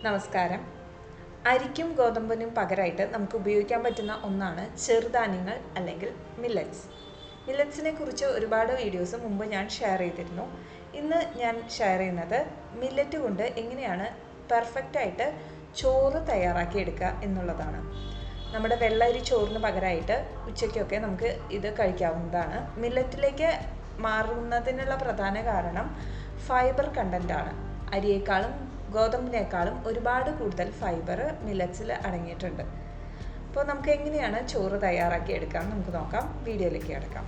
നമസ്കാരം. അരിക്കും ഗോതമ്പിനും പകരമായിട്ട് നമുക്ക് ഉപയോഗിക്കാൻ പറ്റുന്ന ഒന്നാണ് ചെറുധാന്യങ്ങൾ അല്ലെങ്കിൽ മില്ലറ്റ്സ്. മില്ലറ്റ്സിനെ കുറിച്ച് ഒരുപാട് വീഡിയോസ് മുമ്പ് ഞാൻ ഷെയർ ചെയ്തിരുന്നു. ഇന്ന് ഞാൻ ഷെയർ ചെയ്യുന്നത് മില്ലറ്റ് കൊണ്ട് എങ്ങനെയാണ് പെർഫെക്റ്റായിട്ട് ചോറ് തയ്യാറാക്കി എടുക്കുക എന്നുള്ളതാണ്. നമ്മുടെ വെള്ളരി ചോറിന് പകരമായിട്ട് ഉച്ചയ്ക്കൊക്കെ നമുക്ക് ഇത് കഴിക്കാവുന്നതാണ്. മില്ലറ്റിലേക്ക് മാറുന്നതിനുള്ള പ്രധാന കാരണം ഫൈബർ കണ്ടൻ്റാണ്. അരിയേക്കാളും ഗോതമ്പിനേക്കാളും ഒരുപാട് കൂടുതൽ ഫൈബർ മില്ലറ്റ്സിൽ അടങ്ങിയിട്ടുണ്ട്. അപ്പോൾ നമുക്ക് എങ്ങനെയാണ് ചോറ് തയ്യാറാക്കി എടുക്കാം നമുക്ക് നോക്കാം. വീഡിയോയിലേക്ക് കിടക്കാം.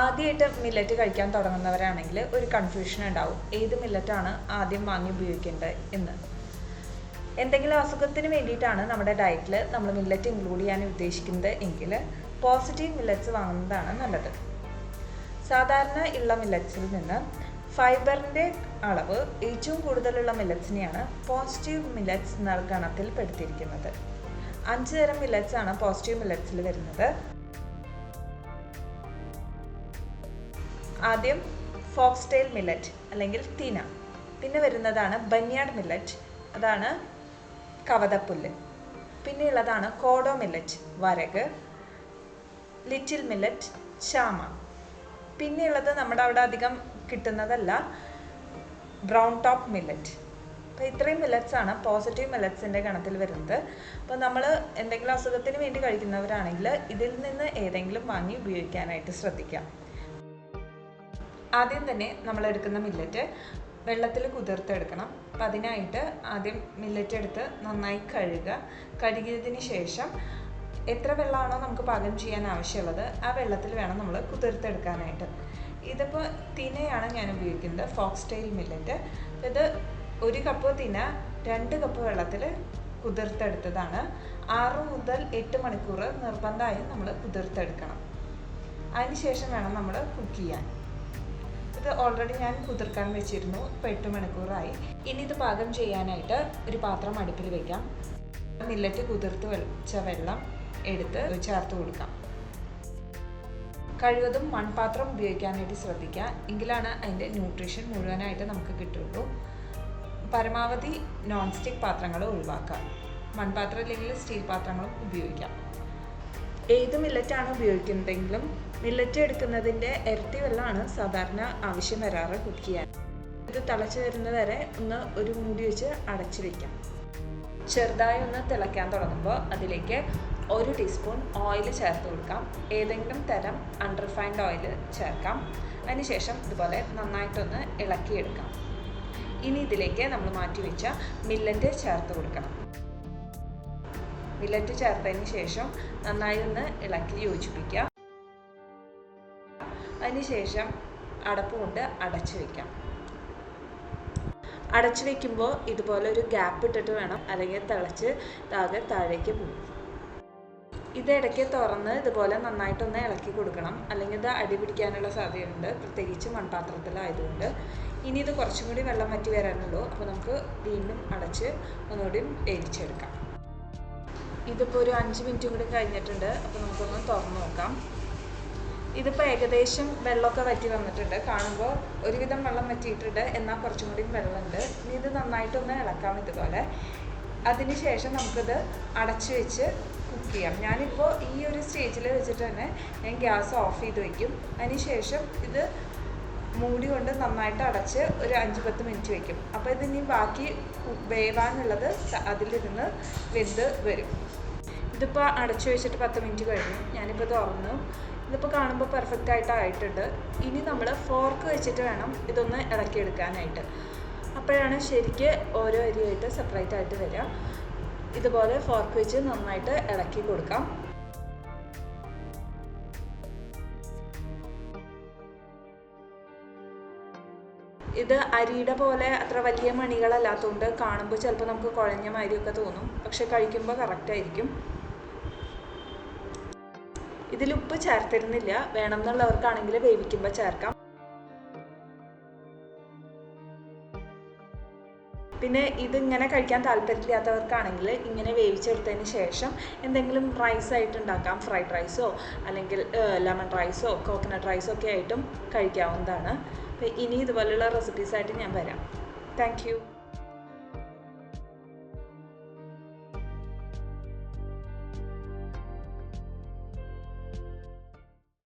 ആദ്യമായിട്ട് മില്ലറ്റ് കഴിക്കാൻ തുടങ്ങുന്നവരാണെങ്കിൽ ഒരു കൺഫ്യൂഷൻ ഉണ്ടാവും, ഏത് മില്ലറ്റാണ് ആദ്യം വാങ്ങി ഉപയോഗിക്കേണ്ടത് എന്ന്. എന്തെങ്കിലും അസുഖത്തിന് വേണ്ടിയിട്ടാണ് നമ്മുടെ ഡയറ്റിൽ നമ്മൾ മില്ലറ്റ് ഇൻക്ലൂഡ് ചെയ്യാൻ ഉദ്ദേശിക്കുന്നത് എങ്കിൽ പോസിറ്റീവ് മില്ലറ്റ്സ് വാങ്ങുന്നതാണ് നല്ലത്. സാധാരണ ഉള്ള മില്ലറ്റ്സിൽ നിന്ന് ഫൈബറിൻ്റെ അളവ് ഏറ്റവും കൂടുതലുള്ള മില്ലറ്റ്സിനെയാണ് പോസിറ്റീവ് മില്ലറ്റ്സ് എന്ന ഗണത്തിൽ പെടുത്തിയിരിക്കുന്നത്. 5 തരം മില്ലറ്റ്സ് ആണ് പോസിറ്റീവ് മില്ലറ്റ്സിൽ വരുന്നത്. ആദ്യം ഫോക്സ്ടെയിൽ മില്ലറ്റ് അല്ലെങ്കിൽ തിന, പിന്നെ വരുന്നതാണ് ബന്യാഡ് മില്ലറ്റ്, അതാണ് കവതപ്പുല്ല്, പിന്നെയുള്ളതാണ് കോഡോ മില്ലറ്റ് വരക്, ലിറ്റിൽ മില്ലറ്റ് ചാമ, പിന്നെയുള്ളത് നമ്മുടെ അവിടെ അധികം കിട്ടുന്നതല്ല ബ്രൗൺ ടോപ്പ് മില്ലറ്റ്. അപ്പോൾ ഇത്രയും മില്ലറ്റ്സ് ആണ് പോസിറ്റീവ് മില്ലറ്റ്സിൻ്റെ ഗണത്തിൽ വരുന്നത്. അപ്പോൾ നമ്മൾ എന്തെങ്കിലും അസുഖത്തിന് വേണ്ടി കഴിക്കുന്നവരാണെങ്കിൽ ഇതിൽ നിന്ന് ഏതെങ്കിലും വാങ്ങി ഉപയോഗിക്കാനായിട്ട് ശ്രദ്ധിക്കാം. ആദ്യം തന്നെ നമ്മൾ എടുക്കുന്ന മില്ലറ്റ് വെള്ളത്തിൽ കുതിർത്തെടുക്കണം. അപ്പം അതിനായിട്ട് ആദ്യം മില്ലറ്റ് എടുത്ത് നന്നായി കഴുകിയതിന് ശേഷം എത്ര വെള്ളമാണോ നമുക്ക് പാകം ചെയ്യാൻ ആവശ്യമുള്ളത് ആ വെള്ളത്തിൽ വേണം നമ്മൾ കുതിർത്തെടുക്കാനായിട്ട്. ഇതിപ്പോൾ തിനയാണ് ഞാൻ ഉപയോഗിക്കുന്നത്, ഫോക്സ്ടെയിൽ മില്ലറ്റ്. ഇത് 1 കപ്പ് തിന 2 കപ്പ് വെള്ളത്തിൽ കുതിർത്തെടുത്തതാണ്. 6 മുതൽ 8 മണിക്കൂർ നിർബന്ധമായും നമ്മൾ കുതിർത്തെടുക്കണം. അതിന് ശേഷം വേണം നമ്മൾ കുക്ക് ചെയ്യാൻ. ഇത് ഓൾറെഡി ഞാൻ കുതിർക്കാൻ വെച്ചിരുന്നു, ഇപ്പോൾ 8 മണിക്കൂറായി. ഇനി ഇത് പാകം ചെയ്യാനായിട്ട് ഒരു പാത്രം അടുപ്പിൽ വയ്ക്കാം. മില്ലറ്റ് കുതിർത്ത് വെച്ച വെള്ളം എടുത്ത് ചേർത്ത് കൊടുക്കാം. കഴിവതും മൺപാത്രം ഉപയോഗിക്കാനായിട്ട് ശ്രദ്ധിക്കുക, എങ്കിലാണ് അതിൻ്റെ ന്യൂട്രീഷൻ മുഴുവനായിട്ട് നമുക്ക് കിട്ടുള്ളൂ. പരമാവധി നോൺ സ്റ്റിക്ക് പാത്രങ്ങൾ ഒഴിവാക്കാം. മൺപാത്രം അല്ലെങ്കിൽ സ്റ്റീൽ പാത്രങ്ങളും ഉപയോഗിക്കാം. ഏത് മില്ലറ്റാണ് ഉപയോഗിക്കുന്നതെങ്കിലും മില്ലറ്റ് എടുക്കുന്നതിൻ്റെ ഇരട്ടി വെള്ളമാണ് സാധാരണ ആവശ്യം വരാറ് കുക്ക് ചെയ്യാൻ. ഇത് തിളച്ച് വരുന്നത് വരെ ഒരു മൂടി വെച്ച് അടച്ചു വയ്ക്കാം. ചെറുതായി ഒന്ന് തിളയ്ക്കാൻ തുടങ്ങുമ്പോൾ അതിലേക്ക് 1 ടീസ്പൂൺ ഓയിൽ ചേർത്ത് കൊടുക്കാം. ഏതെങ്കിലും തരം അൺറിഫൈൻഡ് ഓയിൽ ചേർക്കാം. അതിനുശേഷം ഇതുപോലെ നന്നായിട്ടൊന്ന് ഇളക്കിയെടുക്കാം. ഇനി ഇതിലേക്ക് നമ്മൾ മാറ്റി വെച്ച മില്ലറ്റ് ചേർത്ത് കൊടുക്കണം. മില്ലറ്റ് ചേർത്തതിന് ശേഷം നന്നായി ഒന്ന് ഇളക്കി യോജിപ്പിക്കുക. അതിനുശേഷം അടപ്പ് കൊണ്ട് അടച്ചു വയ്ക്കാം. അടച്ചു വയ്ക്കുമ്പോൾ ഇതുപോലെ ഒരു ഗ്യാപ്പ് ഇട്ടിട്ട് വേണം, അല്ലെങ്കിൽ തിളച്ച് താഴേക്ക് പോകും. ഇതിടയ്ക്ക് തുറന്ന് ഇതുപോലെ നന്നായിട്ടൊന്ന് ഇളക്കി കൊടുക്കണം, അല്ലെങ്കിൽ ഇത് അടി പിടിക്കാനുള്ള സാധ്യതയുണ്ട്, പ്രത്യേകിച്ച് മൺപാത്രത്തിലായതുകൊണ്ട്. ഇനി ഇത് കുറച്ചും കൂടി വെള്ളം വറ്റി വരാനുള്ളൂ. അപ്പോൾ നമുക്ക് വീണ്ടും അടച്ച് ഒന്നുകൂടി വേവിച്ചെടുക്കാം. ഇതിപ്പോൾ ഒരു 5 മിനിറ്റും കൂടി കഴിഞ്ഞിട്ടുണ്ട്. അപ്പോൾ നമുക്കൊന്ന് തുറന്ന് നോക്കാം. ഇതിപ്പോൾ ഏകദേശം വെള്ളമൊക്കെ വറ്റി വന്നിട്ടുണ്ട്. കാണുമ്പോൾ ഒരുവിധം വെള്ളം വറ്റിയിട്ടുണ്ട്, എന്നാൽ കുറച്ചും കൂടി വെള്ളമുണ്ട്. ഇനി ഇത് നന്നായിട്ടൊന്ന് ഇളക്കാം ഇതുപോലെ. അതിനുശേഷം നമുക്കിത് അടച്ചു വെച്ച് കുക്ക് ചെയ്യാം. ഞാനിപ്പോൾ ഈ ഒരു സ്റ്റേജിൽ വെച്ചിട്ട് തന്നെ ഞാൻ ഗ്യാസ് ഓഫ് ചെയ്ത് വയ്ക്കും. അതിനുശേഷം ഇത് മൂടി കൊണ്ട് നന്നായിട്ട് അടച്ച് ഒരു 5-10 മിനിറ്റ് വയ്ക്കും. അപ്പോൾ ഇതിനി ബാക്കി വേവാനുള്ളത് അതിലിരുന്ന് വെന്ത് വരും. ഇതിപ്പോൾ അടച്ചു വെച്ചിട്ട് 10 മിനിറ്റ് കഴിഞ്ഞു. ഞാനിപ്പോൾ തുറന്നു. ഇതിപ്പോൾ കാണുമ്പോൾ പെർഫെക്റ്റ് ആയിട്ടുണ്ട്. ഇനി നമ്മൾ ഫോർക്ക് വെച്ചിട്ട് വേണം ഇതൊന്ന് ഇളക്കിയെടുക്കാനായിട്ട്. അപ്പോഴാണ് ശരിക്ക് ഓരോ അരിയായിട്ട് സെപ്പറേറ്റ് ആയിട്ട് വരിക. ഇതുപോലെ ഫോർക്ക് വെച്ച് നന്നായിട്ട് ഇളക്കി കൊടുക്കാം. ഇത് അരിയുടെ പോലെ അത്ര വലിയ മണികളല്ലാത്തതുകൊണ്ട് കാണുമ്പോൾ ചിലപ്പോൾ നമുക്ക് കുഴഞ്ഞ മാതിരിയൊക്കെ തോന്നും, പക്ഷെ കഴിക്കുമ്പോൾ കറക്റ്റായിരിക്കും. ഇതിൽ ഉപ്പ് ചേർത്തിരുന്നില്ല, വേണമെന്നുള്ളവർക്കാണെങ്കിൽ വേവിക്കുമ്പോൾ ചേർക്കാം. പിന്നെ ഇതിങ്ങനെ കഴിക്കാൻ താല്പര്യമില്ലാത്തവർക്കാണെങ്കിൽ ഇങ്ങനെ വേവിച്ചെടുത്തതിന് ശേഷം എന്തെങ്കിലും റൈസായിട്ട് ഉണ്ടാക്കാം. ഫ്രൈഡ് റൈസോ അല്ലെങ്കിൽ ലെമൺ റൈസോ കോക്കനട്ട് റൈസോ ഒക്കെ ആയിട്ടും കഴിക്കാവുന്നതാണ്. അപ്പോൾ ഇനി ഇതുപോലെയുള്ള റെസിപ്പീസായിട്ട് ഞാൻ വരാം. Thank you.